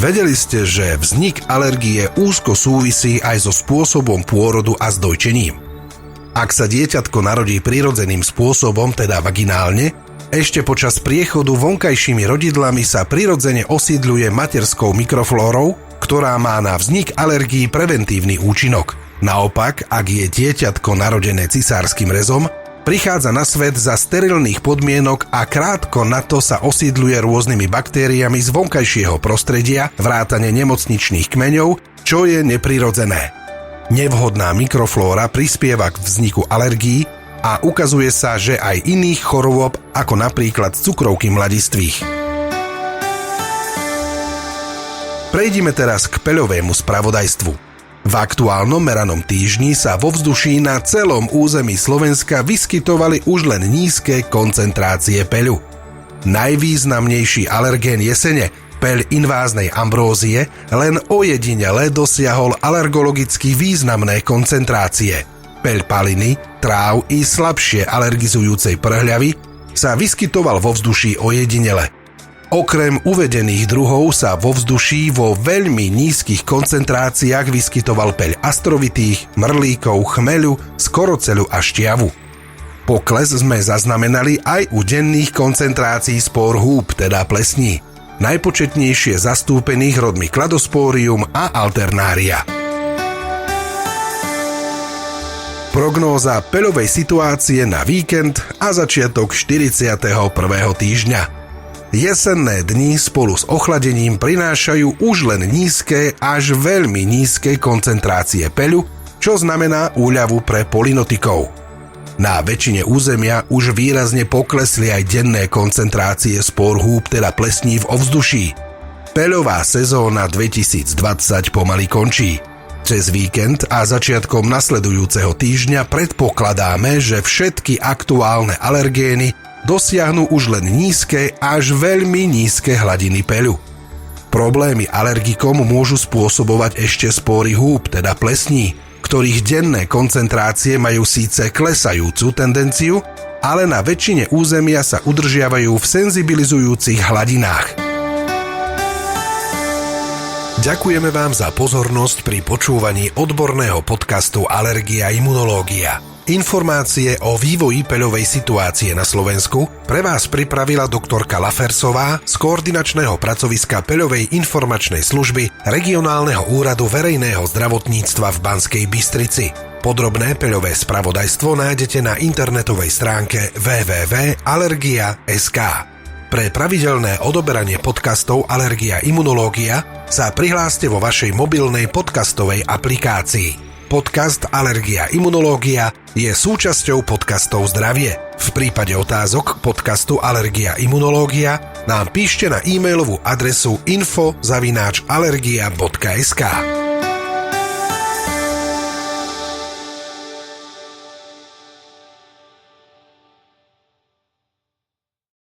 Vedeli ste, že vznik alergie úzko súvisí aj so spôsobom pôrodu a s dojčením? Ak sa dieťatko narodí prirodzeným spôsobom, teda vaginálne, ešte počas priechodu vonkajšími rodidlami sa prirodzene osídľuje materskou mikroflórou, ktorá má na vznik alergií preventívny účinok. Naopak, ak je dieťatko narodené cisárskym rezom, prichádza na svet za sterilných podmienok a krátko na to sa osídľuje rôznymi baktériami z vonkajšieho prostredia, vrátane nemocničných kmeňov, čo je neprirodzené. Nevhodná mikroflóra prispieva k vzniku alergií a ukazuje sa, že aj iných chorôb, ako napríklad cukrovky mladistvých. Prejdime teraz k peľovému spravodajstvu. V aktuálnom meranom týždni sa vo vzduší na celom území Slovenska vyskytovali už len nízke koncentrácie peľu. Najvýznamnejší alergén jesene, peľ inváznej ambrózie, len ojedinele dosiahol alergologicky významné koncentrácie. Peľ paliny, tráv i slabšie alergizujúcej prhľavy sa vyskytoval vo vzduší ojedinele. Okrem uvedených druhov sa vo vzduší vo veľmi nízkych koncentráciách vyskytoval peľ astrovitých, mrlíkov, chmeľu, skoroceľu a šťavu. Pokles sme zaznamenali aj u denných koncentrácií spór húb, teda plesní, najpočetnejšie zastúpených rodmi Cladosporium a Alternaria. Prognóza peľovej situácie na víkend a začiatok 41. týždňa. Jesenné dni spolu s ochladením prinášajú už len nízke až veľmi nízke koncentrácie peľu, čo znamená úľavu pre polynotikov. Na väčšine územia už výrazne poklesli aj denné koncentrácie spór húb, teda plesní v ovzduší. Peľová sezóna 2020 pomaly končí. Cez víkend a začiatkom nasledujúceho týždňa predpokladáme, že všetky aktuálne alergény dosiahnu už len nízke až veľmi nízke hladiny peľu. Problémy alergikom môžu spôsobovať ešte spóry húb, teda plesní, ktorých denné koncentrácie majú síce klesajúcu tendenciu, ale na väčšine územia sa udržiavajú v senzibilizujúcich hladinách. Ďakujeme vám za pozornosť pri počúvaní odborného podcastu Alergia a imunológia. Informácie o vývoji peľovej situácie na Slovensku pre vás pripravila doktorka Lafersová z koordinačného pracoviska peľovej informačnej služby Regionálneho úradu verejného zdravotníctva v Banskej Bystrici. Podrobné peľové spravodajstvo nájdete na internetovej stránke www.alergia.sk. Pre pravidelné odoberanie podcastov Alergia a imunológia sa prihláste vo vašej mobilnej podcastovej aplikácii. Podcast Alergia a imunológia je súčasťou podcastov Zdravie. V prípade otázok k podcastu Alergia a imunológia nám píšte na e-mailovú adresu info@alergia.sk.